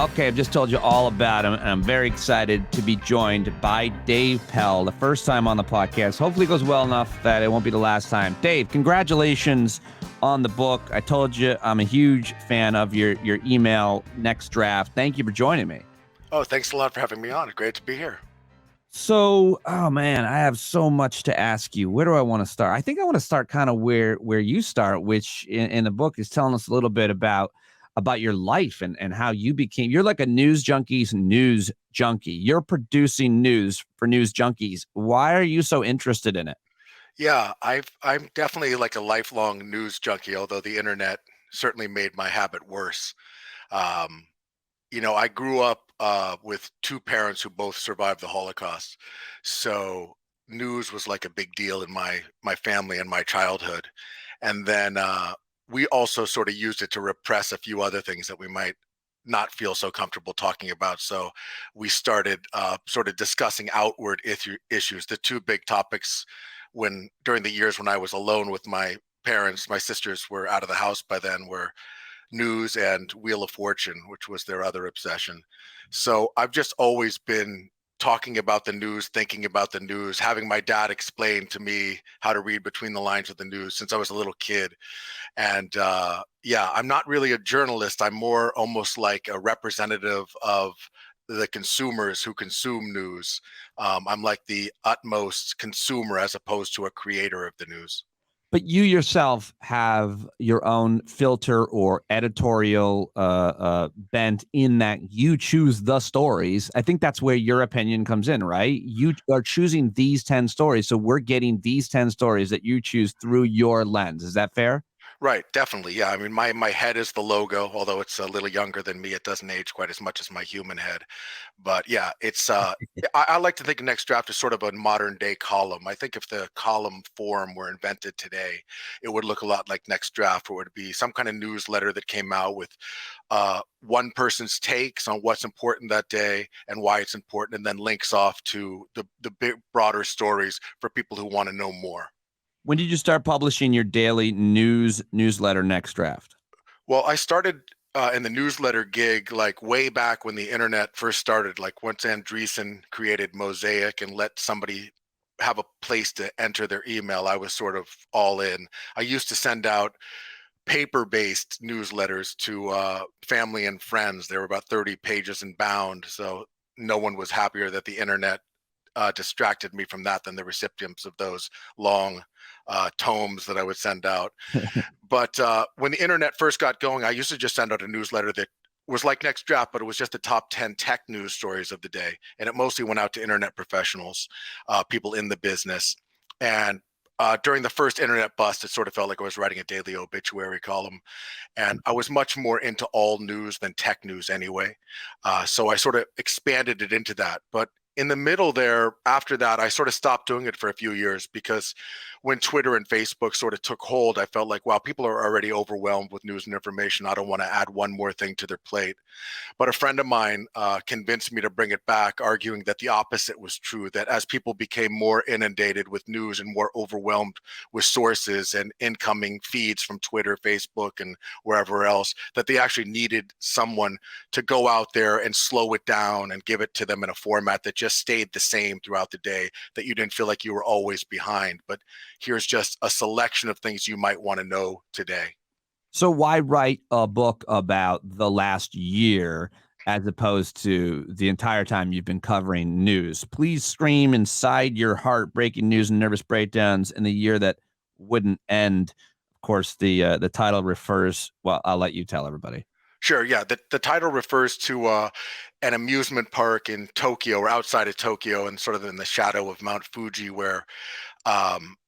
Okay, I've just told you all about him, and I'm very excited to be joined by Dave Pell, the first time on the podcast. Hopefully it goes well enough that it won't be the last time. Dave, congratulations on the book. I told you I'm a huge fan of your email, NextDraft. Thank you for joining me. Oh, thanks a lot for having me on. Great to be here. So, oh man, I have so much to ask you. Where do I want to start? I think I want to start kind of where you start, which in the book is telling us a little bit about your life and how you became. You're like a news junkie's news junkie. You're producing news for news junkies. Why are you so interested in it? Yeah, I'm definitely like a lifelong news junkie, although the internet certainly made my habit worse. Um, I grew up with two parents who both survived the Holocaust, so news was like a big deal in my family and my childhood. And then we also sort of used it to repress a few other things that we might not feel so comfortable talking about. So we started sort of discussing outward issues. The two big topics when during the years when I was alone with my parents, my sisters were out of the house by then, were news and Wheel of Fortune, which was their other obsession. So I've just always been talking about the news, thinking about the news, having my dad explain to me how to read between the lines of the news since I was a little kid. And yeah, I'm not really a journalist. I'm more almost like a representative of the consumers who consume news. I'm like the utmost consumer as opposed to a creator of the news. But you yourself have your own filter or editorial bent in that you choose the stories. I think that's where your opinion comes in, right? You are choosing these 10 stories. So we're getting these 10 stories that you choose through your lens. Is that fair? Right, definitely. Yeah, I mean, my head is the logo, although it's a little younger than me. It doesn't age quite as much as my human head. But yeah, it's I like to think of Next Draft as sort of a modern day column. I think if the column form were invented today, it would look a lot like Next Draft, where it would be some kind of newsletter that came out with one person's takes on what's important that day and why it's important, and then links off to the big broader stories for people who want to know more. When did you start publishing your daily newsletter, Next Draft? Well, I started in the newsletter gig like way back when the internet first started, like once Andreessen created Mosaic and let somebody have a place to enter their email, I was sort of all in. I used to send out paper-based newsletters to family and friends. They were about 30 pages and bound, so no one was happier that the internet distracted me from that than the recipients of those long tomes that I would send out. But when the internet first got going, I used to just send out a newsletter that was like Next Draft, but it was just the top 10 tech news stories of the day. And it mostly went out to internet professionals, people in the business. And during the first internet bust, it sort of felt like I was writing a daily obituary column. And I was much more into all news than tech news anyway. So I sort of expanded it into that. But in the middle there, after that, I sort of stopped doing it for a few years because when Twitter and Facebook sort of took hold, I felt like, wow, people are already overwhelmed with news and information. I don't want to add one more thing to their plate. But a friend of mine convinced me to bring it back, arguing that the opposite was true, that as people became more inundated with news and more overwhelmed with sources and incoming feeds from Twitter, Facebook, and wherever else, that they actually needed someone to go out there and slow it down and give it to them in a format that just stayed the same throughout the day, that you didn't feel like you were always behind. But here's just a selection of things you might want to know today. So why write a book about the last year as opposed to the entire time you've been covering news? Please scream inside your heart, breaking news and nervous breakdowns in the year that wouldn't end. Of course, the title refers. Well, I'll let you tell everybody. Sure, yeah. The title refers to an amusement park in Tokyo or outside of Tokyo and sort of in the shadow of Mount Fuji, where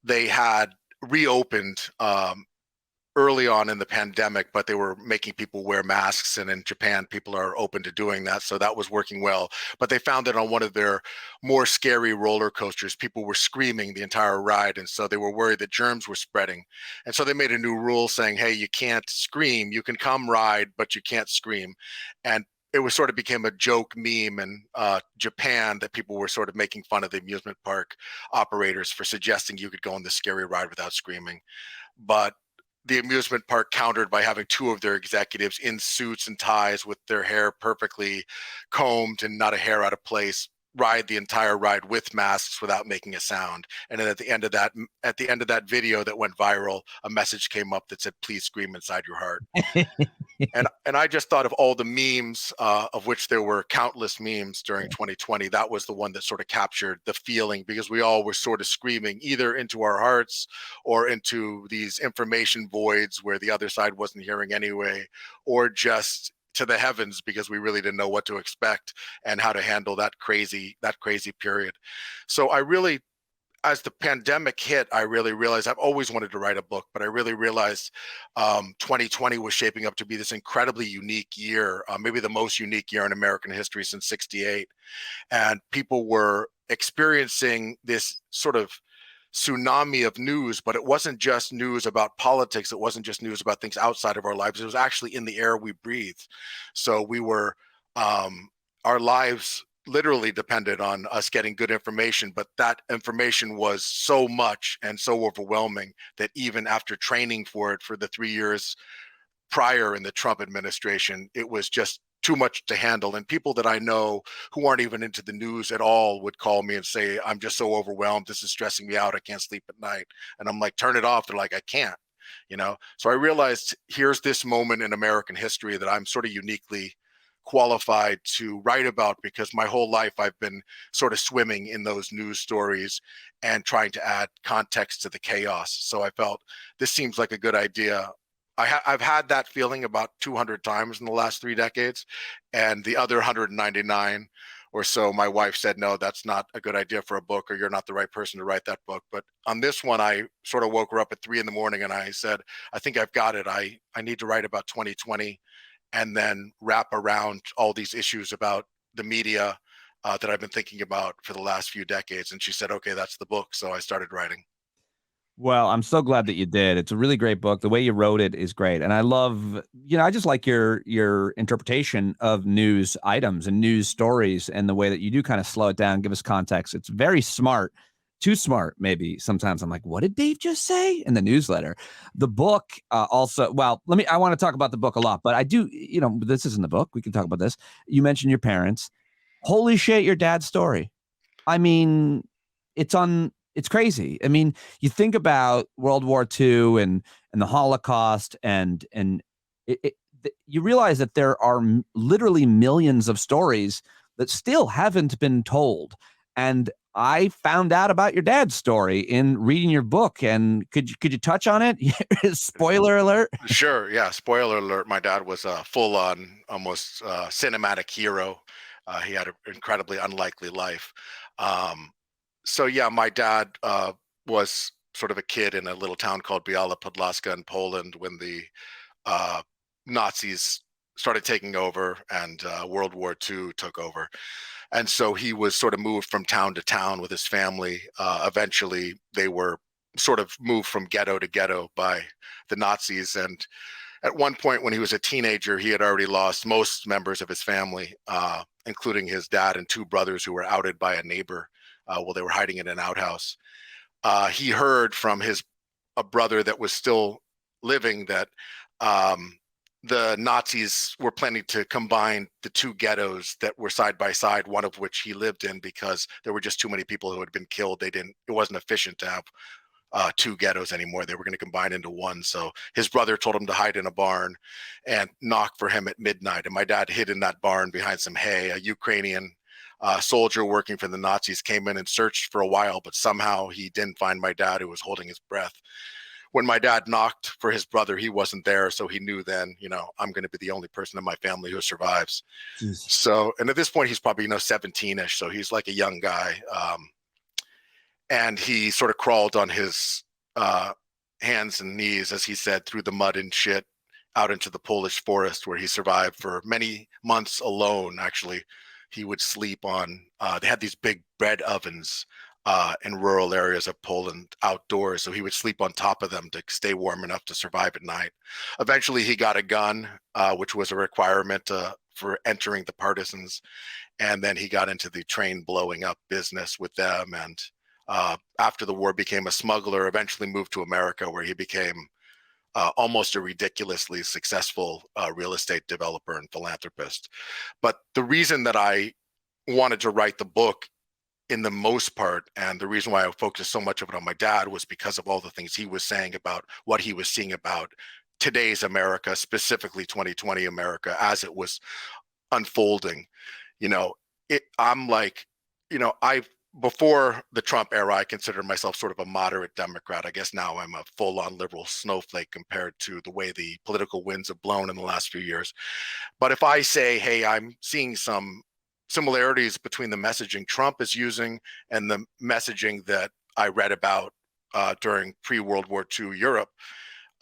they had reopened early on in the pandemic, but they were making people wear masks. And in Japan, people are open to doing that. So that was working well. But they found that on one of their more scary roller coasters, people were screaming the entire ride. And so they were worried that germs were spreading. And so they made a new rule saying, hey, you can't scream. You can come ride, but you can't scream. And it was sort of became a joke meme in Japan that people were sort of making fun of the amusement park operators for suggesting you could go on the scary ride without screaming. But the amusement park countered by having two of their executives in suits and ties with their hair perfectly combed and not a hair out of place ride the entire ride with masks without making a sound. And then at the end of that video that went viral, a message came up that said, "Please scream inside your heart." And I just thought of all the memes, of which there were countless memes during 2020. That was the one that sort of captured the feeling, because we all were sort of screaming either into our hearts or into these information voids where the other side wasn't hearing anyway, or just to the heavens, because we really didn't know what to expect and how to handle that crazy period. So I really, as the pandemic hit, I really realized I've always wanted to write a book, but I really realized 2020 was shaping up to be this incredibly unique year, maybe the most unique year in American history since '68. And people were experiencing this sort of tsunami of news, but it wasn't just news about politics. It wasn't just news about things outside of our lives. It was actually in the air we breathed. So we were, our lives literally depended on us getting good information, but that information was so much and so overwhelming that even after training for it for the 3 years prior in the Trump administration, it was just too much to handle. And people that I know who aren't even into the news at all would call me and say, "I'm just so overwhelmed. This is stressing me out. I can't sleep at night." And I'm like, "Turn it off." They're like, "I can't." So I realized here's this moment in American history that I'm sort of uniquely qualified to write about, because my whole life I've been sort of swimming in those news stories and trying to add context to the chaos. So I felt this seems like a good idea. I've had that feeling about 200 times in the last 3 decades, and the other 199 or so, my wife said, "No, that's not a good idea for a book, or you're not the right person to write that book." But on this one, I sort of woke her up at 3 in the morning and I said, "I think I've got it. I need to write about 2020 and then wrap around all these issues about the media that I've been thinking about for the last few decades." And she said, "Okay, that's the book." So I started writing. Well, I'm so glad that you did. It's a really great book. The way you wrote it is great. And I love, I just like your interpretation of news items and news stories, and the way that you do kind of slow it down, give us context. It's very smart. Too smart, maybe. Sometimes I'm like, what did Dave just say in the newsletter? The book also, well, I want to talk about the book a lot, but I do, this isn't the book. We can talk about this. You mentioned your parents. Holy shit, your dad's story. I mean, it's crazy. I mean, you think about World War II and the Holocaust, and you realize that there are literally millions of stories that still haven't been told. And I found out about your dad's story in reading your book. And could you touch on it? Spoiler alert. Sure. Yeah. Spoiler alert. My dad was a full on, almost cinematic hero. He had an incredibly unlikely life. Um, so, yeah, my dad was sort of a kid in a little town called Biala Podlaska in Poland when the uh, Nazis started taking over, and World War II took over. And so he was sort of moved from town to town with his family. Eventually, they were sort of moved from ghetto to ghetto by the Nazis. And at one point, when he was a teenager, he had already lost most members of his family, including his dad and two brothers who were outed by a neighbor while they were hiding in an outhouse. He heard from a brother that was still living that um, the Nazis were planning to combine the two ghettos that were side by side, one of which he lived in, because there were just too many people who had been killed. It wasn't efficient to have two ghettos anymore. They were going to combine into one. So his brother told him to hide in a barn and knock for him at midnight. And my dad hid in that barn behind some hay. A Ukrainian soldier working for the Nazis came in and searched for a while, but somehow he didn't find my dad, who was holding his breath. When my dad knocked for his brother, he wasn't there. So he knew then, I'm going to be the only person in my family who survives. Jeez. So, and at this point, he's probably, 17-ish. So he's like a young guy. And he sort of crawled on his hands and knees, as he said, through the mud and shit out into the Polish forest, where he survived for many months alone. Actually, he would sleep on, they had these big bread ovens in rural areas of Poland outdoors. So he would sleep on top of them to stay warm enough to survive at night. Eventually, he got a gun, which was a requirement for entering the partisans. And then he got into the train blowing up business with them. And after the war, became a smuggler, eventually moved to America, where he became almost a ridiculously successful real estate developer and philanthropist. But the reason that I wanted to write the book in the most part, and the reason why I focused so much of it on my dad, was because of all the things he was saying about what he was seeing about today's America, specifically 2020 America, as it was unfolding. You know, I'm like, I before the Trump era, I considered myself sort of a moderate Democrat. I guess now I'm a full-on liberal snowflake compared to the way the political winds have blown in the last few years. But if I say, hey, I'm seeing some similarities between the messaging Trump is using and the messaging that I read about during pre-World War II Europe,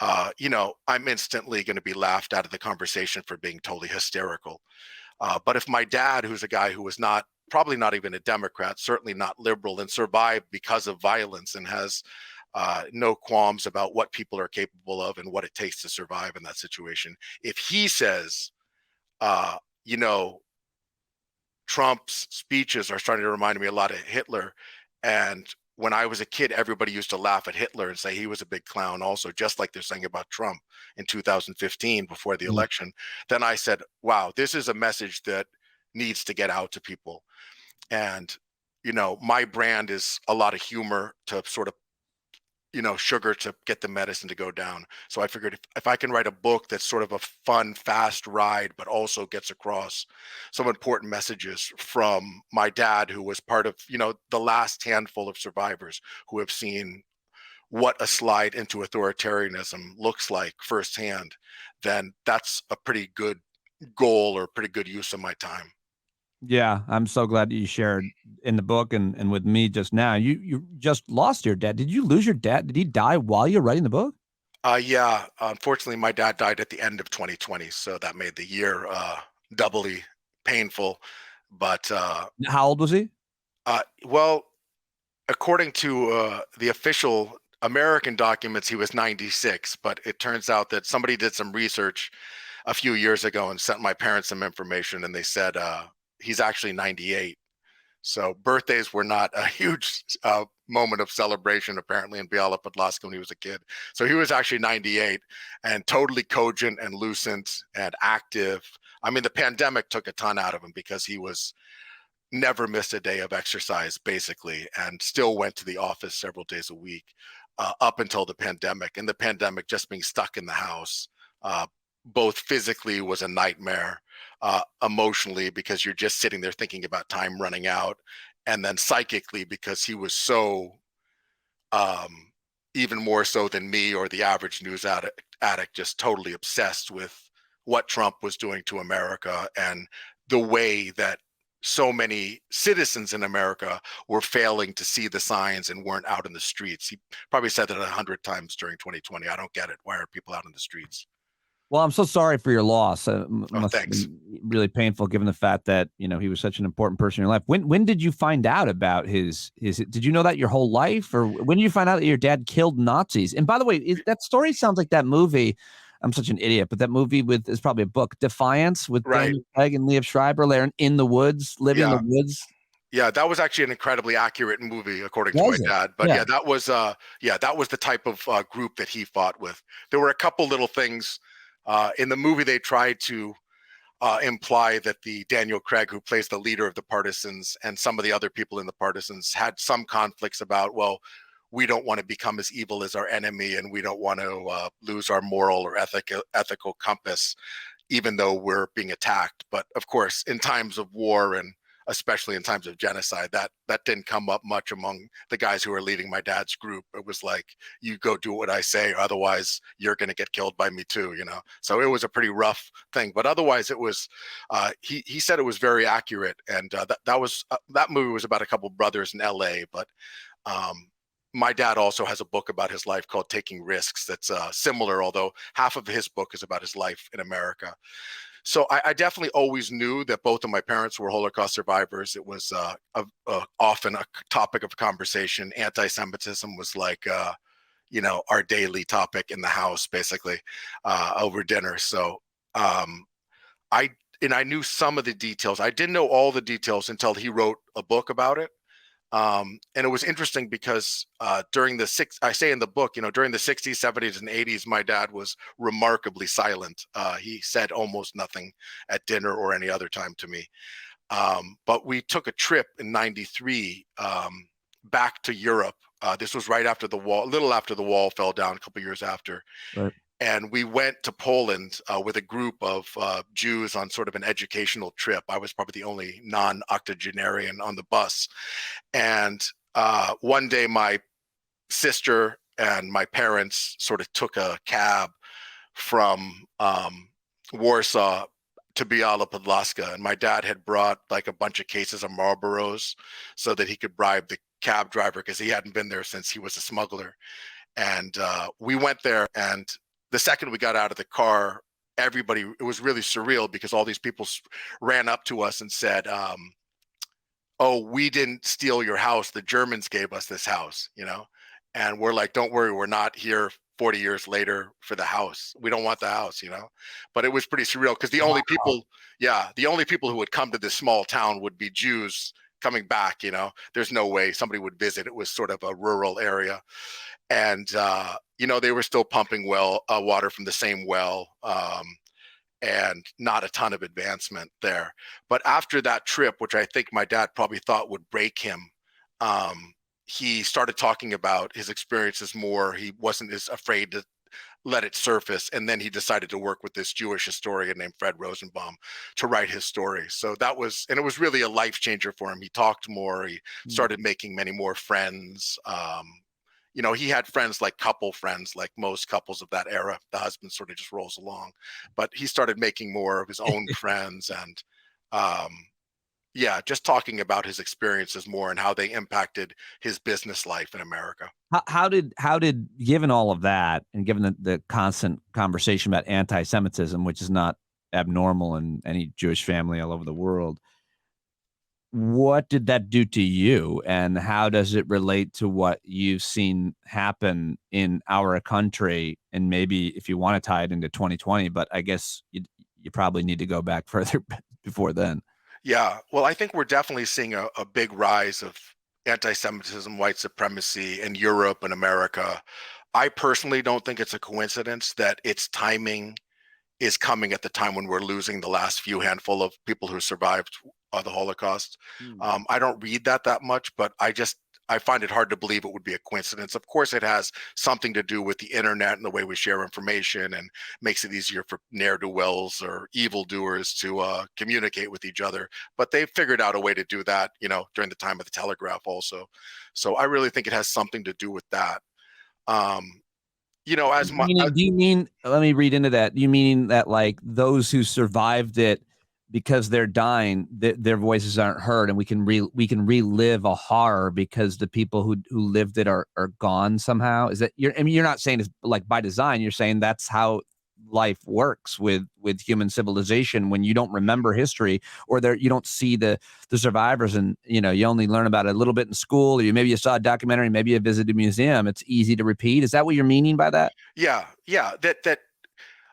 I'm instantly going to be laughed out of the conversation for being totally hysterical. But if my dad, who's a guy who was probably not even a Democrat, certainly not liberal, and survived because of violence and has no qualms about what people are capable of and what it takes to survive in that situation, if he says, uh, you know, Trump's speeches are starting to remind me a lot of Hitler. And when I was a kid, everybody used to laugh at Hitler and say he was a big clown, also, just like they're saying about Trump in 2015 before the Mm. election. Then I said, wow, this is a message that needs to get out to people. And, my brand is a lot of humor to sort of sugar to get the medicine to go down. So I figured if I can write a book that's sort of a fun, fast ride, but also gets across some important messages from my dad, who was part of, the last handful of survivors who have seen what a slide into authoritarianism looks like firsthand, then that's a pretty good goal or pretty good use of my time. Yeah, I'm so glad that you shared in the book and with me just now. You just lost your dad. Did you lose your dad? Did he die while you're writing the book? Yeah, unfortunately, my dad died at the end of 2020, so that made the year doubly painful. But How old was he? well, according to the official American documents, he was 96. But it turns out that somebody did some research a few years ago and sent my parents some information, and they said he's actually 98. So birthdays were not a huge moment of celebration, apparently, in Biala Podlaska when he was a kid. So he was actually 98 and totally cogent and lucent and active. I mean, the pandemic took a ton out of him because he was never missed a day of exercise, basically, and still went to the office several days a week up until the pandemic. And the pandemic, just being stuck in the house, uh, both physically was a nightmare, emotionally, because you're just sitting there thinking about time running out, and then psychically, because he was so, um, even more so than me or the average news addict, just totally obsessed with what Trump was doing to America and the way that so many citizens in America were failing to see the signs and weren't out in the streets. He probably said that 100 times during 2020. I don't get it. Why are people out in the streets? Well, I'm so sorry for your loss. Oh, Must have thanks. been really painful given the fact that, he was such an important person in your life. When did you find out about his did you know that your whole life, or when did you find out that your dad killed Nazis? And by the way, that story sounds like that movie. I'm such an idiot, but that movie is probably a book, Defiance, with Right. Daniel Craig and Liev Schreiber. They're in the woods, living in the Yeah. woods. Yeah, that was actually an incredibly accurate movie, according to my Was it? dad. But Yeah. that was the type of group that he fought with. There were a couple little things in the movie. They tried to imply that the Daniel Craig, who plays the leader of the partisans, and some of the other people in the partisans had some conflicts about, well, we don't want to become as evil as our enemy, and we don't want to lose our moral or ethical compass, even though we're being attacked. But of course, in times of war, and especially in times of genocide, that didn't come up much among the guys who were leading my dad's group. It was like, you go do what I say, otherwise you're going to get killed by me too. So it was a pretty rough thing. But otherwise, it was. He said it was very accurate, and that movie was about a couple brothers in L.A. But um, my dad also has a book about his life called Taking Risks that's similar, although half of his book is about his life in America. So I definitely always knew that both of my parents were Holocaust survivors. It was often a topic of conversation. Anti-Semitism was like, our daily topic in the house, basically, over dinner. So um, I knew some of the details. I didn't know all the details until he wrote a book about it. And it was interesting because during I say in the book, during the 60s, 70s, and 80s, my dad was remarkably silent. He said almost nothing at dinner or any other time to me. But we took a trip in '93 back to Europe. This was right after the wall, a little after the wall fell down, a couple years after. Right. And we went to Poland with a group of Jews on sort of an educational trip. I was probably the only non-octogenarian on the bus. And one day, my sister and my parents sort of took a cab from Warsaw to Biala Podlaska, and my dad had brought like a bunch of cases of Marlboros so that he could bribe the cab driver because he hadn't been there since he was a smuggler. And we went there, and the second we got out of the car, everybody, it was really surreal because all these people ran up to us and said, oh, we didn't steal your house. The Germans gave us this house, And we're like, don't worry, we're not here 40 years later for the house. We don't want the house, But it was pretty surreal because the only people who would come to this small town would be Jews coming back, There's no way somebody would visit. It was sort of a rural area. And, they were still pumping water from the same well. And not a ton of advancement there. But after that trip, which I think my dad probably thought would break him, he started talking about his experiences more. He wasn't as afraid to let it surface. And then he decided to work with this Jewish historian named Fred Rosenbaum to write his story. So it was really a life changer for him. He talked more, he started making many more friends. He had friends like couple friends, like most couples of that era. The husband sort of just rolls along, but he started making more of his own friends and, just talking about his experiences more and how they impacted his business life in America. How did given all of that and given the constant conversation about anti-Semitism, which is not abnormal in any Jewish family all over the world, what did that do to you, and how does it relate to what you've seen happen in our country? And maybe if you want to tie it into 2020, but I guess you probably need to go back further before then. Yeah, well, I think we're definitely seeing a big rise of anti-Semitism, white supremacy in Europe and America. I personally don't think it's a coincidence that its timing is coming at the time when we're losing the last few handful of people who survived the Holocaust. I don't read that much, but I find it hard to believe it would be a coincidence. Of course, it has something to do with the internet and the way we share information, and makes it easier for ne'er-do-wells or evildoers to communicate with each other. But they've figured out a way to do that, during the time of the telegraph also. So I really think it has something to do with that. As my Do you mean, let me read into that. You mean that like those who survived it, because they're dying, their voices aren't heard, and we can relive a horror because the people who lived it are gone somehow? Is that you're not saying it's like by design, you're saying that's how life works with human civilization. When you don't remember history, or you don't see the survivors, and you only learn about it a little bit in school, or maybe you saw a documentary, maybe you visited a museum, it's easy to repeat. Is that what you're meaning by that? Yeah, that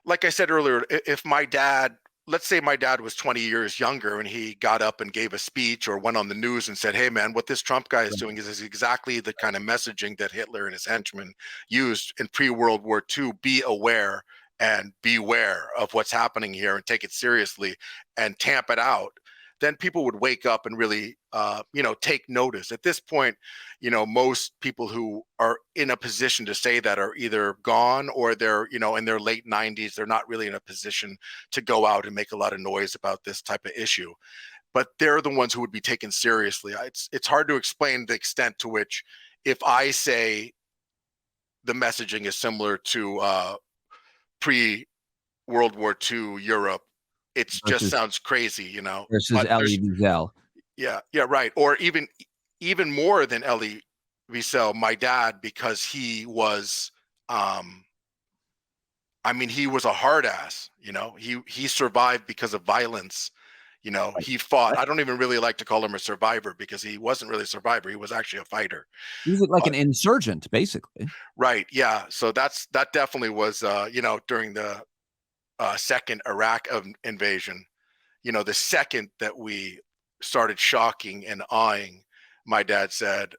like I said earlier, if my dad, let's say my dad was 20 years younger and he got up and gave a speech or went on the news and said, hey man, what this Trump guy is doing is exactly the kind of messaging that Hitler and his henchmen used in pre-World War II. Be aware and beware of what's happening here and take it seriously and tamp it out. Then people would wake up and really, take notice. At this point, most people who are in a position to say that are either gone or they're, in their late 90s. They're not really in a position to go out and make a lot of noise about this type of issue. But they're the ones who would be taken seriously. It's hard to explain the extent to which, if I say the messaging is similar to pre-World War II Europe, it just Versus sounds crazy. But Elie Wiesel. yeah, right. Or even more than Elie Wiesel, my dad, because he was, he was a hard ass. He survived because of violence. He fought. I don't even really like to call him a survivor because he wasn't really a survivor. He was actually a fighter. He was like But an insurgent, basically. right, yeah. So that definitely was, during the second Iraq invasion. The second that we started shocking and awing my dad said,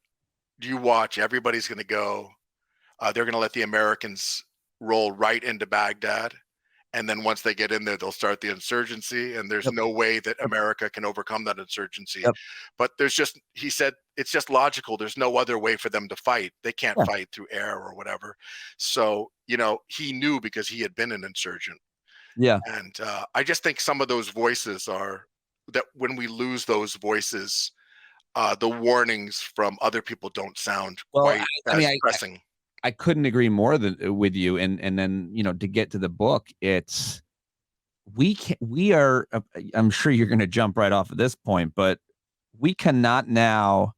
you watch, everybody's going to go. They're going to let the Americans roll right into Baghdad. And then once they get in there, they'll start the insurgency. And there's Yep. no way that Yep. America can overcome that insurgency. Yep. But he said, it's just logical. There's no other way for them to fight. They can't Yeah. fight through air or whatever. So, he knew because he had been an insurgent. Yeah. And I just think some of those voices are that when we lose those voices, the warnings from other people don't sound Well, quite I mean, as pressing. I couldn't agree more with you. And then, to get to the book, it's, we are, I'm sure you're going to jump right off at this point, but we cannot now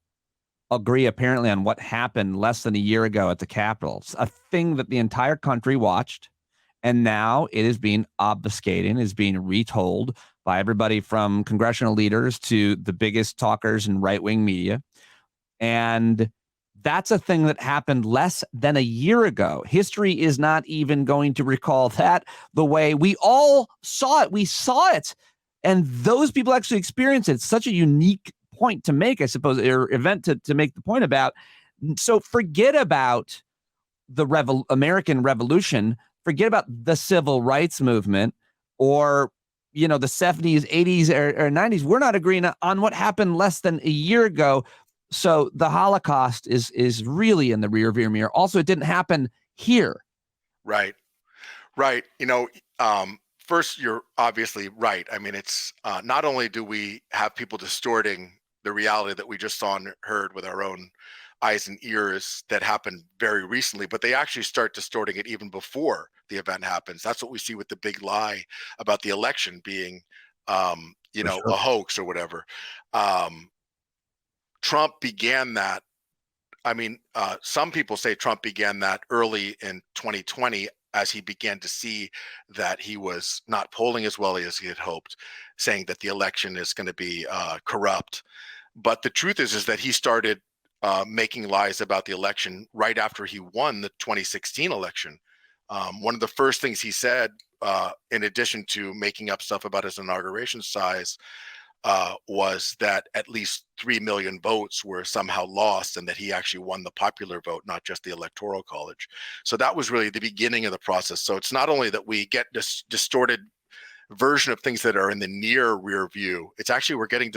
agree apparently on what happened less than a year ago at the Capitol. It's a thing that the entire country watched. And now it is being obfuscated, is being retold by everybody from congressional leaders to the biggest talkers in right-wing media. And that's a thing that happened less than a year ago. History is not even going to recall that the way we all saw it. We saw it. And those people actually experienced it. It's such a unique point to make, I suppose, or event to make the point about. So forget about the American Revolution. Forget about the civil rights movement or, the 70s, 80s, or 90s. We're not agreeing on what happened less than a year ago. So the Holocaust is really in the rearview mirror. Also, it didn't happen here. Right. Right. First, you're obviously right. I mean, it's not only do we have people distorting the reality that we just saw and heard with our own eyes and ears that happened very recently, but they actually start distorting it even before the event happens. That's what we see with the big lie about the election being, For sure. a hoax or whatever. Um, Trump began that. I mean, some people say Trump began that early in 2020 as he began to see that he was not polling as well as he had hoped, saying that the election is going to be corrupt. But the truth is that he started making lies about the election right after he won the 2016 election. One of the first things he said, in addition to making up stuff about his inauguration size, was that at least 3 million votes were somehow lost and that he actually won the popular vote, not just the electoral college. So that was really the beginning of the process. So it's not only that we get this distorted version of things that are in the near rear view, it's actually we're getting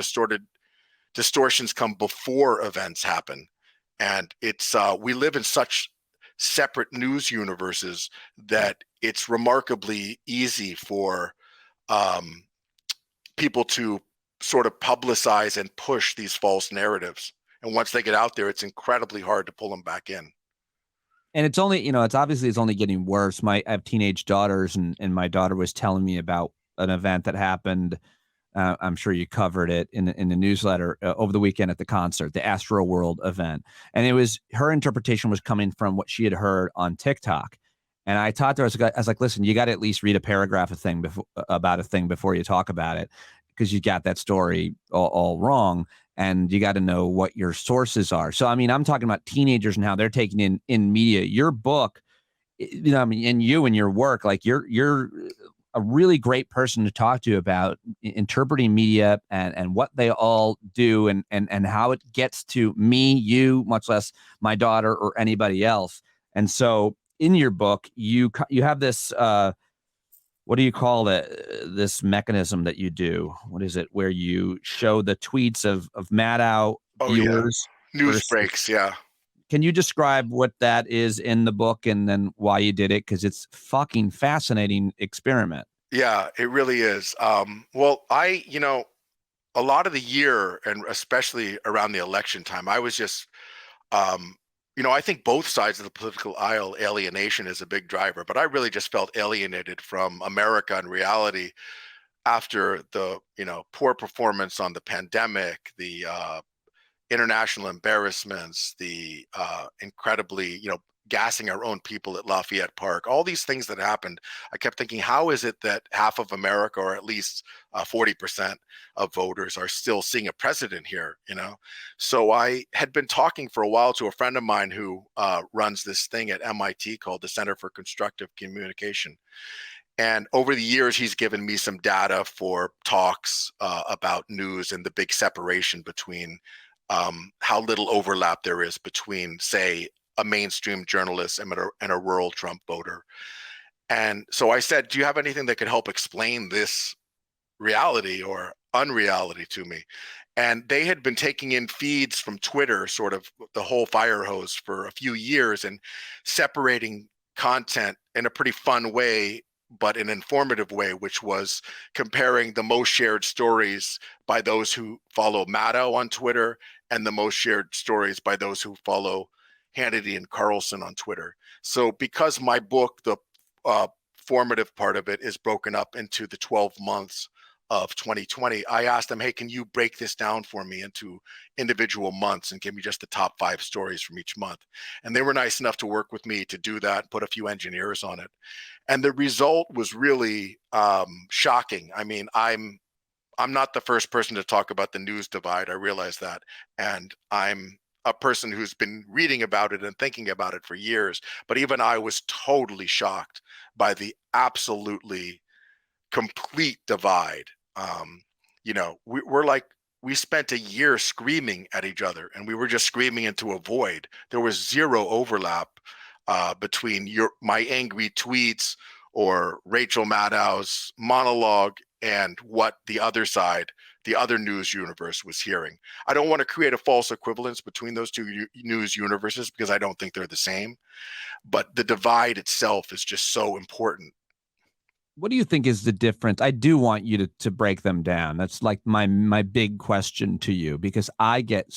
distortions come before events happen. And it's we live in such separate news universes that it's remarkably easy for um, people to sort of publicize and push these false narratives. And once they get out there, it's incredibly hard to pull them back in. And it's only, it's only getting worse. I have teenage daughters, and my daughter was telling me about an event that happened. I'm sure you covered it in the newsletter over the weekend at the concert, the Astro World event. And it was, her interpretation was coming from what she had heard on TikTok. And I talked to her, I was like, listen, you got to at least read a paragraph about a thing before you talk about it, because you got that story all wrong. And you got to know what your sources are. So, I mean, I'm talking about teenagers and how they're taking in media. Your book, I mean, and you and your work, like you're a really great person to talk to about interpreting media and what they all do and how it gets to me, you, much less my daughter or anybody else. And so in your book, you have this, what do you call it? This mechanism that you do? What is it? Where you show the tweets of Maddow Oh yeah, viewers news versus. breaks. Yeah, Can you describe what that is in the book and then why you did it? Because it's fucking fascinating experiment. yeah, it really is. Well, a lot of the year, and especially around the election time, I was just, um, I think both sides of the political aisle, alienation is a big driver, but I really just felt alienated from America and reality after the, poor performance on the pandemic, the international embarrassments, the incredibly, gassing our own people at Lafayette Park, all these things that happened. I kept thinking, how is it that half of America, or at least 40% of voters, are still seeing a president here? So I had been talking for a while to a friend of mine who runs this thing at MIT called the Center for Constructive Communication. And over the years, he's given me some data for talks about news and the big separation between how little overlap there is between, say, a mainstream journalist and a rural Trump voter. And so I said, do you have anything that could help explain this reality or unreality to me? And they had been taking in feeds from Twitter, sort of the whole fire hose, for a few years, and separating content in a pretty fun way, but an informative way, which was comparing the most shared stories by those who follow Maddow on Twitter and the most shared stories by those who follow Hannity and Carlson on Twitter. So because my book, the uh, formative part of it, is broken up into the 12 months of 2020, I asked them, hey, can you break this down for me into individual months and give me just the top 5 stories from each month? And they were nice enough to work with me to do that, put a few engineers on it. And the result was really shocking. I mean, I'm not the first person to talk about the news divide. I realize that. And I'm a person who's been reading about it and thinking about it for years. But even I was totally shocked by the absolutely complete divide. Um, we're like, we spent a year screaming at each other, and we were just screaming into a void. There was zero overlap between my angry tweets or Rachel Maddow's monologue and what the other side, the other news universe, was hearing. I don't want to create a false equivalence between those two news universes because I don't think they're the same. But the divide itself is just so important. What do you think is the difference? I do want you to break them down. That's like my big question to you, because I get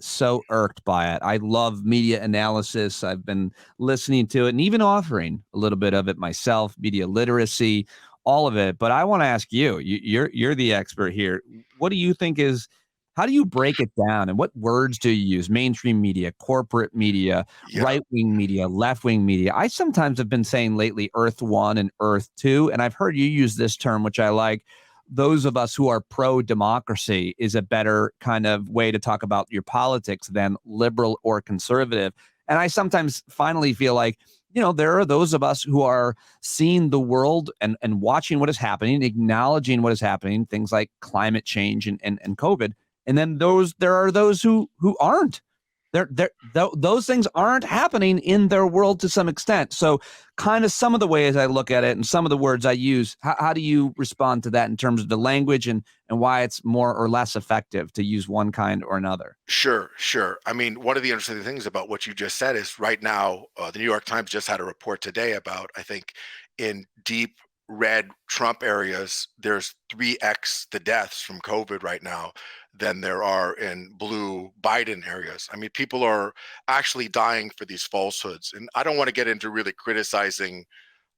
so irked by it. I love media analysis. I've been listening to it and even offering a little bit of it myself, media literacy, all of it. But I want to ask you, you're the expert here. What do you think is How do you break it down, and what words do you use? Mainstream media, corporate media, Yeah, right-wing media, left-wing media. I sometimes have been saying lately Earth One and Earth Two, and I've heard you use this term, which I like. Those of us who are pro-democracy is a better kind of way to talk about your politics than liberal or conservative. And I sometimes finally feel like, there are those of us who are seeing the world and watching what is happening, acknowledging what is happening, things like climate change and COVID. And then there are those who aren't. Those things aren't happening in their world to some extent. So, kind of some of the ways I look at it and some of the words I use. How do you respond to that in terms of the language and why it's more or less effective to use one kind or another? sure, sure. I mean, one of the interesting things about what you just said is right now, the New York Times just had a report today about, I think, in deep red Trump areas, there's 3x the deaths from COVID right now than there are in blue Biden areas. I mean, people are actually dying for these falsehoods. And I don't want to get into really criticizing,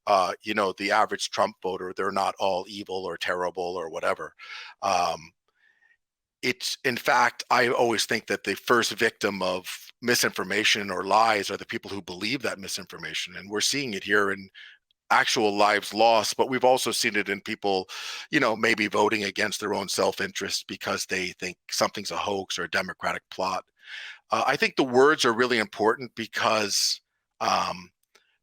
the average Trump voter. They're not all evil or terrible or whatever. Um, it's, in fact, I always think that the first victim of misinformation or lies are the people who believe that misinformation. And we're seeing it here in actual lives lost, but we've also seen it in people, maybe voting against their own self-interest because they think something's a hoax or a Democratic plot. I think the words are really important because um,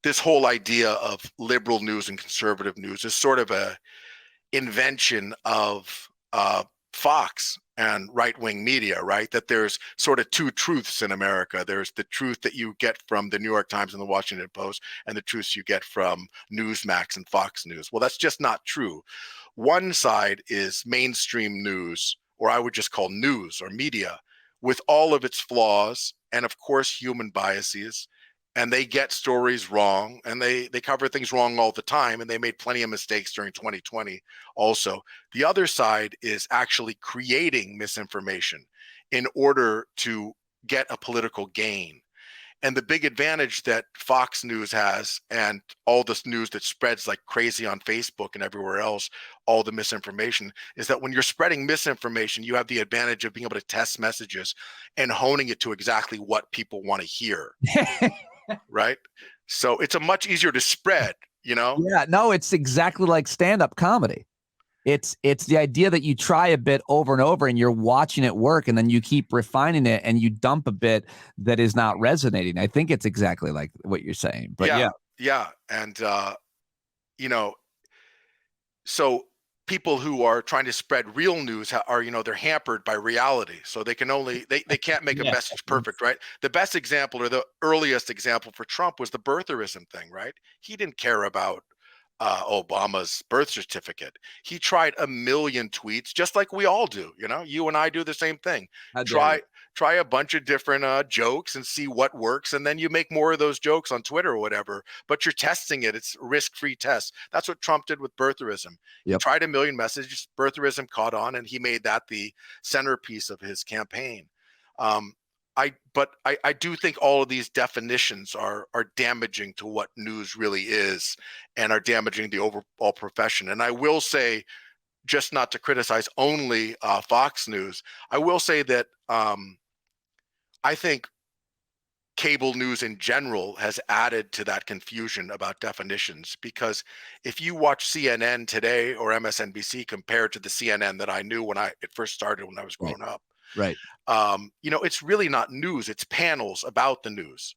this whole idea of liberal news and conservative news is sort of a invention of Fox and right-wing media, right? That there's sort of two truths in America. There's the truth that you get from the New York Times and the Washington Post, and the truths you get from Newsmax and Fox News. Well, that's just not true. One side is mainstream news, or I would just call news or media, with all of its flaws and, of course, human biases. And they get stories wrong, and they cover things wrong all the time, and they made plenty of mistakes during 2020 also. The other side is actually creating misinformation in order to get a political gain. And the big advantage that Fox News has, and all this news that spreads like crazy on Facebook and everywhere else, all the misinformation, is that when you're spreading misinformation, you have the advantage of being able to test messages and honing it to exactly what people want to hear, right? So it's a much easier to spread. Yeah, no, it's exactly like stand-up comedy. It's the idea that you try a bit over and over and you're watching it work, and then you keep refining it and you dump a bit that is not resonating. I think it's exactly like what you're saying. But Yeah, yeah. yeah. And, you know, so people who are trying to spread real news are, they're hampered by reality. So they can only, they can't make a Yeah. message perfect, right? The best example, or the earliest example for Trump, was the birtherism thing, right? He didn't care about Obama's birth certificate. He tried a million tweets, just like we all do. You and I do the same thing. How dare you? Try a bunch of different jokes and see what works, and then you make more of those jokes on Twitter or whatever. But you're testing it; it's a risk-free test. That's what Trump did with birtherism. He Yep. tried a million messages, birtherism caught on, and he made that the centerpiece of his campaign. But I do think all of these definitions are damaging to what news really is, and are damaging the overall profession. And I will say, just not to criticize only Fox News, I will say that I think cable news in general has added to that confusion about definitions, because if you watch CNN today or MSNBC compared to the CNN that I knew when it first started when I was Right. growing up, Right. it's really not news. It's panels about the news.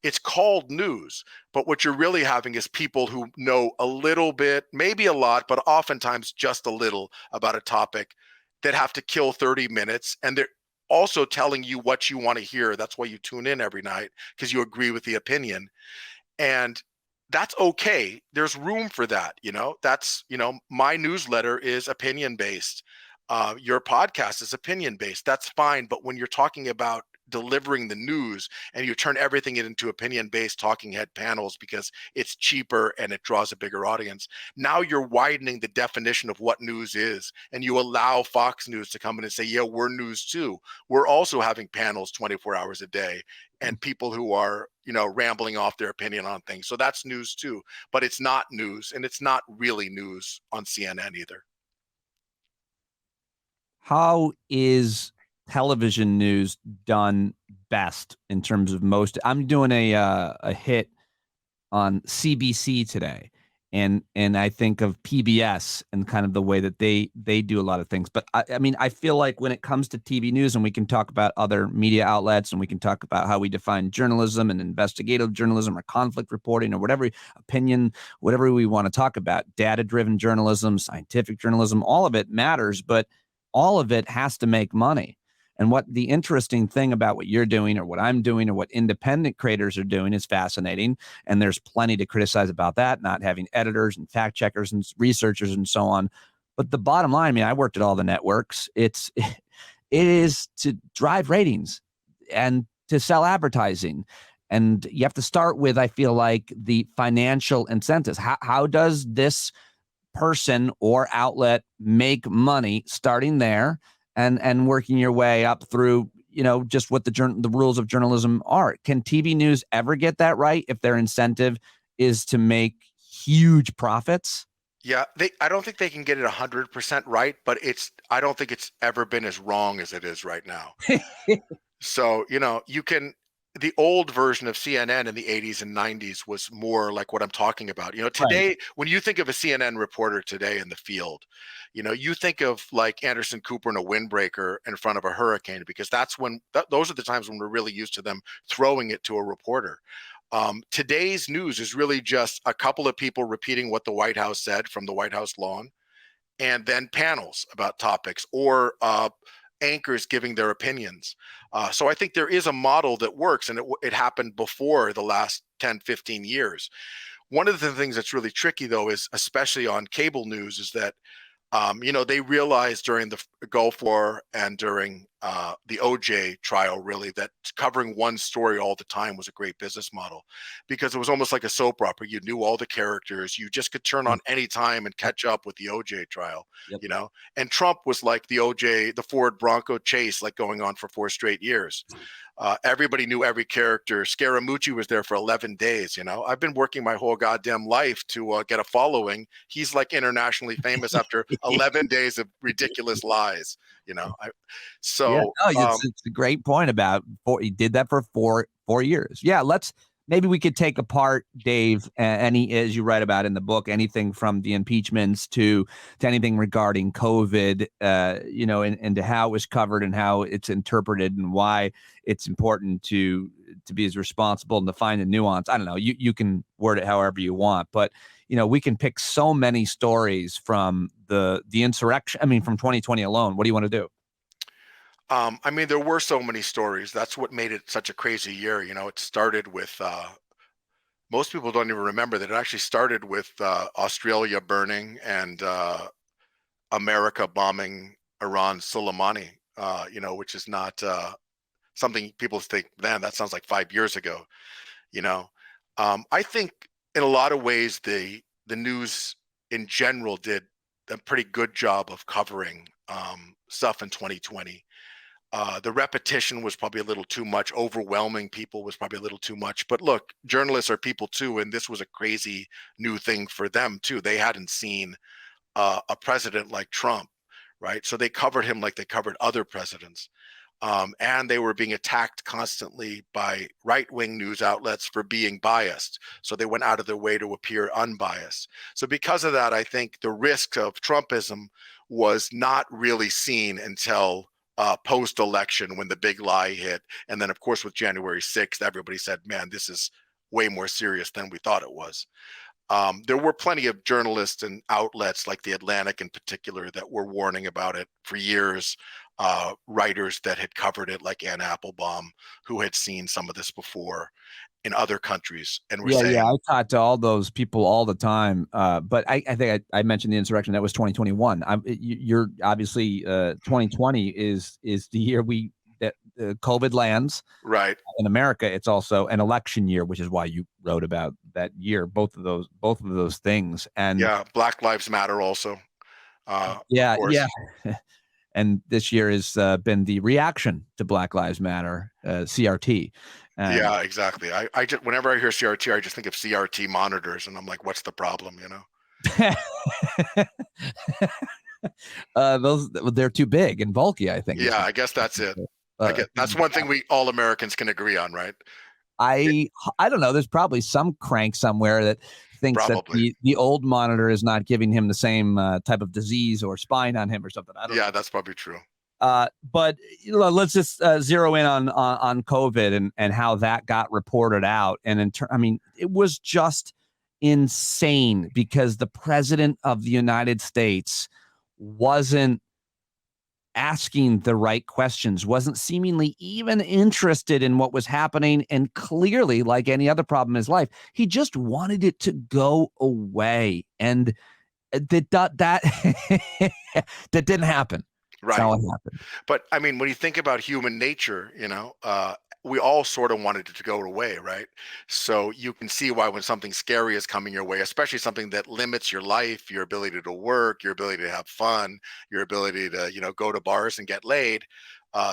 It's called news, but what you're really having is people who know a little bit, maybe a lot, but oftentimes just a little about a topic, that have to kill 30 minutes. And they're also telling you what you want to hear. That's why you tune in every night, because you agree with the opinion. And that's okay. There's room for that. My newsletter is opinion based. Your podcast is opinion based. That's fine. But when you're talking about delivering the news and you turn everything into opinion based talking head panels because it's cheaper and it draws a bigger audience, now you're widening the definition of what news is. And you allow Fox News to come in and say, yeah, we're news too. We're also having panels 24 hours a day, and people who are, rambling off their opinion on things. So that's news too. But it's not news, and it's not really news on CNN either. How is television news done best in terms of most? I'm doing a hit on CBC today, and I think of PBS and kind of the way that they do a lot of things. But I mean, I feel like when it comes to TV news, and we can talk about other media outlets, and we can talk about how we define journalism and investigative journalism or conflict reporting or whatever opinion, whatever we want to talk about, data-driven journalism, scientific journalism, all of it matters, but all of it has to make money. And what the interesting thing about what you're doing or what I'm doing or what independent creators are doing is fascinating. And there's plenty to criticize about that, not having editors and fact checkers and researchers and so on. But the bottom line, I mean, I worked at all the networks. It is to drive ratings and to sell advertising. And you have to start with, I feel like, the financial incentives. How does this person or outlet make money, starting there and working your way up through, just what the rules of journalism are? Can TV news ever get that right if their incentive is to make huge profits? Yeah, I don't think they can get it 100% right, but I don't think it's ever been as wrong as it is right now. So, the old version of CNN in the 80s and 90s was more like what I'm talking about. Today, Right. when you think of a CNN reporter today in the field, you think of like Anderson Cooper in a windbreaker in front of a hurricane, because those are the times when we're really used to them throwing it to a reporter. Today's news is really just a couple of people repeating what the White House said from the White House lawn, and then panels about topics, or anchors giving their opinions. So I think there is a model that works, and it happened before the last 10, 15 years. One of the things that's really tricky, though, is especially on cable news, is that they realized during the Gulf War and during the OJ trial, really, that covering one story all the time was a great business model, because it was almost like a soap opera. You knew all the characters. You just could turn on any time and catch up with the OJ trial, Yep. And Trump was like the Ford Bronco chase, like going on for 4 straight years. Everybody knew every character. Scaramucci was there for 11 days. I've been working my whole goddamn life to get a following. He's like internationally famous after 11 days of ridiculous lies. Yeah, So no, it's a great point about he did that for four years. Yeah, maybe we could take apart, Dave, any, as you write about in the book, anything from the impeachments to anything regarding COVID, and to how it was covered and how it's interpreted and why it's important to be as responsible and to find the nuance. I don't know. You can word it however you want, but we can pick so many stories from the insurrection. I mean, from 2020 alone. What do you want to do? I mean, there were so many stories. That's what made it such a crazy year. It started with most people don't even remember that it actually started with Australia burning and America bombing Iran's Soleimani. Which is not something people think, man, that sounds like 5 years ago. You know, I think in a lot of ways the news in general did a pretty good job of covering stuff in 2020. The repetition was probably a little too much. Overwhelming people was probably a little too much. But look, journalists are people too, and this was a crazy new thing for them too. They hadn't seen a president like Trump, right? So they covered him like they covered other presidents. And they were being attacked constantly by right-wing news outlets for being biased. So they went out of their way to appear unbiased. So because of that, I think the risk of Trumpism was not really seen until post-election when the big lie hit. And then, of course, with January 6th, everybody said, man, this is way more serious than we thought it was. There were plenty of journalists and outlets like The Atlantic in particular that were warning about it for years. Writers that had covered it like Ann Applebaum, who had seen some of this before in other countries and were Yeah, saying, I talk to all those people all the time. But I think I mentioned the insurrection. That was 2021. You're obviously 2020 is the year that COVID lands right, in America. It's also an election year, which is why you wrote about that year. Both of those things. And yeah, Black Lives Matter also, of yeah, course. and this year has been the reaction to Black Lives Matter, CRT. And Yeah, exactly. I just whenever I hear CRT, I just think of CRT monitors, and I'm like, what's the problem? those they're too big and bulky, I think. Is Yeah, I guess that's it. I uh, get that's one thing we all Americans can agree on, right? It, I I don't know. There's probably some crank somewhere that thinks that probably. the old monitor is not giving him the same type of disease or spine on him or something. I don't Yeah, know. that's probably true. But let's just zero in on COVID and how that got reported out. And I mean, it was just insane because the president of the United States wasn't asking the right questions, wasn't seemingly even interested in what was happening. And clearly, like any other problem in his life, he just wanted it to go away. And that that didn't happen. That's Right. how it happened. But I mean, when you think about human nature, we all sort of wanted it to go away, right? So you can see why when something scary is coming your way, especially something that limits your life, your ability to work, your ability to have fun, your ability to, go to bars and get laid,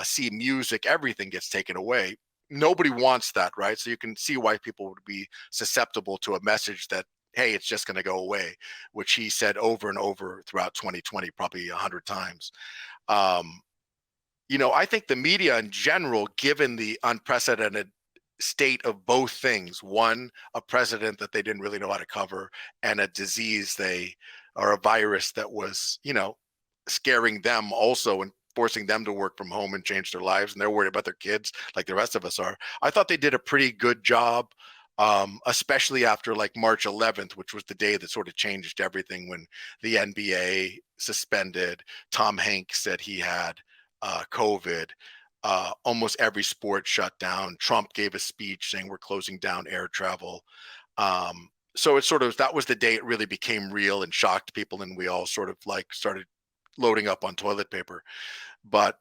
see music, everything gets taken away. Nobody wants that, right? So you can see why people would be susceptible to a message that, hey, it's just going to go away, which he said over and over throughout 2020, probably 100 times. Um, I think the media in general, given the unprecedented state of both things, one, a president that they didn't really know how to cover, and a disease or a virus that was, scaring them also and forcing them to work from home and change their lives. And they're worried about their kids like the rest of us are. I thought they did a pretty good job. Especially after like March 11th, which was the day that sort of changed everything when the NBA suspended. Tom Hanks said he had COVID. Almost every sport shut down. Trump gave a speech saying we're closing down air travel. So it's sort of that was the day it really became real and shocked people, and we all sort of like started loading up on toilet paper. But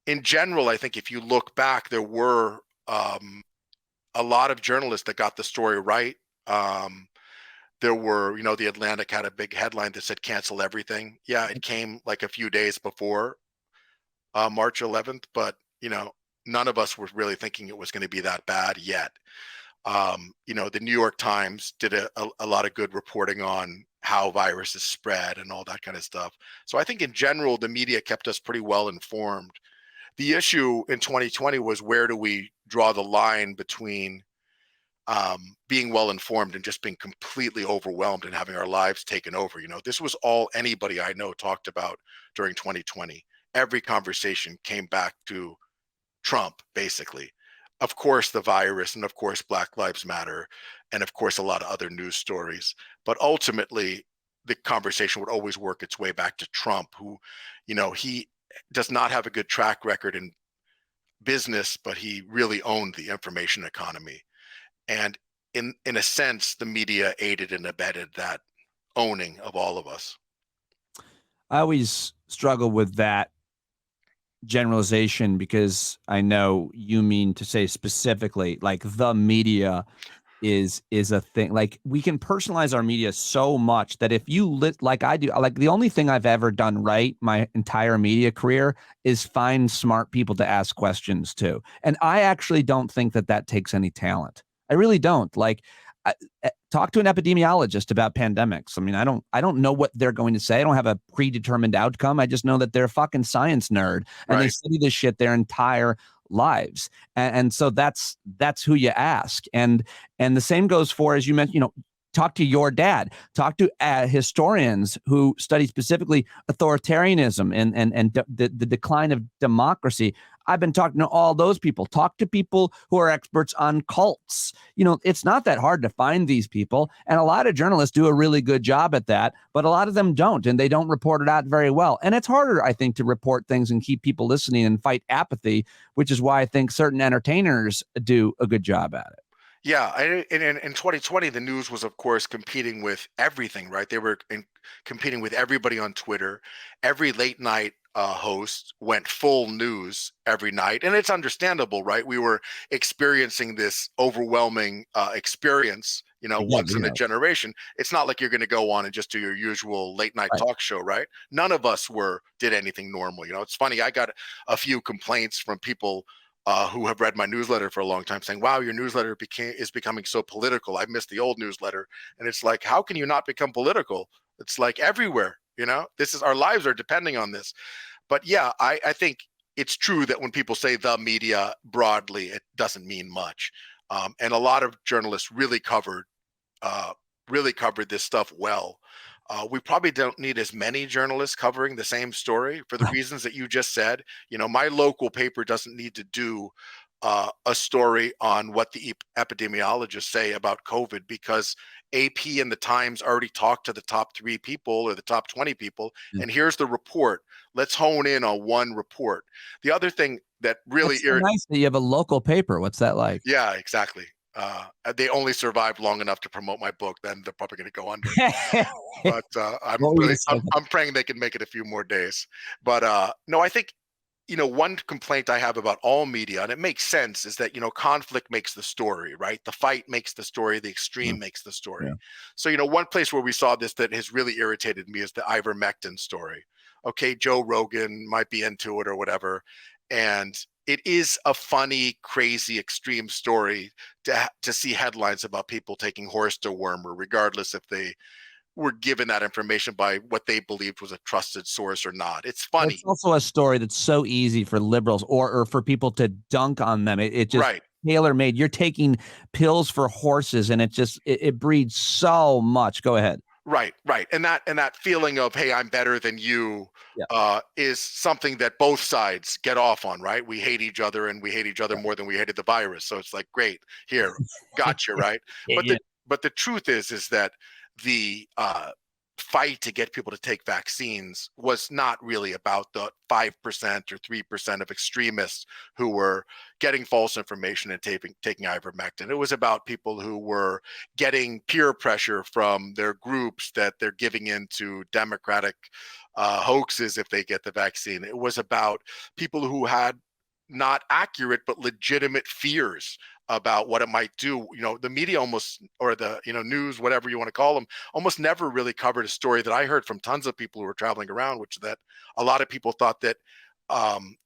in general, I think if you look back, there were a lot of journalists that got the story right. There were, the Atlantic had a big headline that said cancel everything. Yeah, it came like a few days before March 11th, but none of us were really thinking it was going to be that bad yet. The New York Times did a lot of good reporting on how viruses spread and all that kind of stuff. So I think in general, the media kept us pretty well informed. The issue in 2020 was where do we draw the line between being well informed and just being completely overwhelmed and having our lives taken over. This was all anybody I know talked about during 2020. Every conversation came back to Trump, basically. of course the virus, and of course Black Lives Matter, and of course a lot of other news stories. But ultimately, the conversation would always work its way back to Trump, who, he does not have a good track record in business, but he really owned the information economy. And in a sense, the media aided and abetted that owning of all of us. I always struggle with that generalization because I know you mean to say specifically like the media is a thing. Like we can personalize our media so much that if you lit like I do, like the only thing I've ever done right my entire media career is find smart people to ask questions to. And I actually don't think that that takes any talent. I really don't. Like talk to an epidemiologist about pandemics. I mean, I don't know what they're going to say. I don't have a predetermined outcome. I just know that they're a fucking science nerd and they Right. study this shit their entire lives. And so that's who you ask. And the same goes for, as you mentioned, talk to your dad, talk to historians who study specifically authoritarianism and the decline of democracy. I've been talking to all those people. Talk to people who are experts on cults. It's not that hard to find these people. And a lot of journalists do a really good job at that, but a lot of them don't, and they don't report it out very well. And it's harder, I think, to report things and keep people listening and fight apathy, which is why I think certain entertainers do a good job at it. Yeah, in 2020, the news was, of course, competing with everything, right? They were competing with everybody on Twitter. Every late night host went full news every night, and it's understandable, right? We were experiencing this overwhelming experience, Again, once in a generation. It's not like you're going to go on and just do your usual late night right. talk show, right? None of us did anything normal. It's funny. I got a few complaints from people who have read my newsletter for a long time, saying, "Wow, your newsletter is becoming so political. I missed the old newsletter." And it's like, how can you not become political? It's like everywhere. This is, our lives are depending on this. But yeah, I think it's true that when people say the media broadly, it doesn't mean much. And a lot of journalists uh, really covered this stuff well. We probably don't need as many journalists covering the same story for the Right. reasons that you just said. My local paper doesn't need to do a story on what the epidemiologists say about COVID, because AP and the Times already talked to the top 3 people or the top 20 people, Yeah. and here's the report. Let's hone in on one report. The other thing that really That's so nice that you have a local paper. What's that like? yeah, exactly. They only survived long enough to promote my book, then they're probably going to go under. But What were you gonna say? I'm praying they can make it a few more days. But no, I think one complaint I have about all media, and it makes sense, is that conflict makes the story, right? The fight makes the story, the Yeah, extreme makes the story. yeah. So one place where we saw this that has really irritated me is the ivermectin story. Okay, Joe Rogan might be into it or whatever, and it is a funny, crazy, extreme story to see headlines about people taking horse dewormer, regardless if they were given that information by what they believed was a trusted source or not. It's Well, funny. it's also a story that's so easy for liberals or for people to dunk on them. It just Right. tailor made. You're taking pills for horses, and it breeds so much. Go ahead. Right, right. And that feeling of, hey, I'm better than you, Yeah, is something that both sides get off on, right? We hate each other, and we hate each other right. more than we hated the virus. So it's like, great, here, gotcha, right? But Yeah, the truth is that the fight to get people to take vaccines was not really about the 5% or 3% of extremists who were getting false information and taking ivermectin. It was about people who were getting peer pressure from their groups that they're giving into democratic hoaxes if they get the vaccine. It was about people who had not accurate but legitimate fears about what it might do. The media almost, or the news, whatever you want to call them, almost never really covered a story that I heard from tons of people who were traveling around, which that a lot of people thought that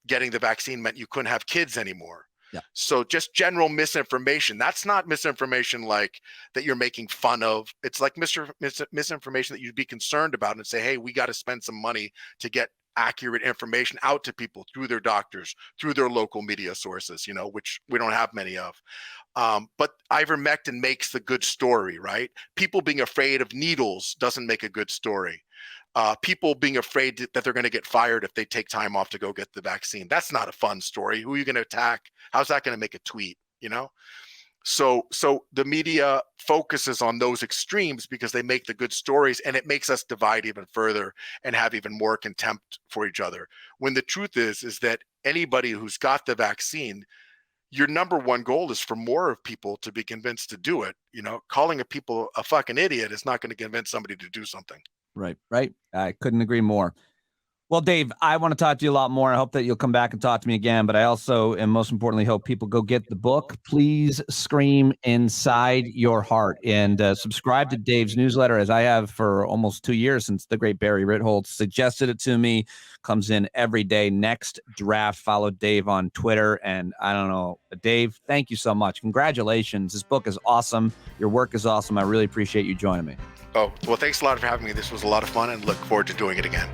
getting the vaccine meant you couldn't have kids anymore. yeah. So just general misinformation. That's not misinformation like that you're making fun of. It's like misinformation that you'd be concerned about and say, hey, we got to spend some money to get accurate information out to people through their doctors, through their local media sources, which we don't have many of. But ivermectin makes the good story, right? People being afraid of needles doesn't make a good story. people being afraid that they're going to get fired if they take time off to go get the vaccine. That's not a fun story. Who are you going to attack? How's that going to make a tweet? So the media focuses on those extremes because they make the good stories, and it makes us divide even further and have even more contempt for each other. When the truth is that anybody who's got the vaccine, your number one goal is for more of people to be convinced to do it. Calling a people a fucking idiot is not going to convince somebody to do something. Right. I couldn't agree more. Well, Dave, I want to talk to you a lot more. I hope that you'll come back and talk to me again. But I also, and most importantly, hope people go get the book. Please scream inside your heart, and subscribe to Dave's newsletter, as I have for almost 2 years, since the great Barry Ritholtz suggested it to me. Comes in every day. NextDraft. Follow Dave on Twitter. And I don't know, Dave, thank you so much. Congratulations. This book is awesome. Your work is awesome. I really appreciate you joining me. Oh, well, thanks a lot for having me. This was a lot of fun, and look forward to doing it again.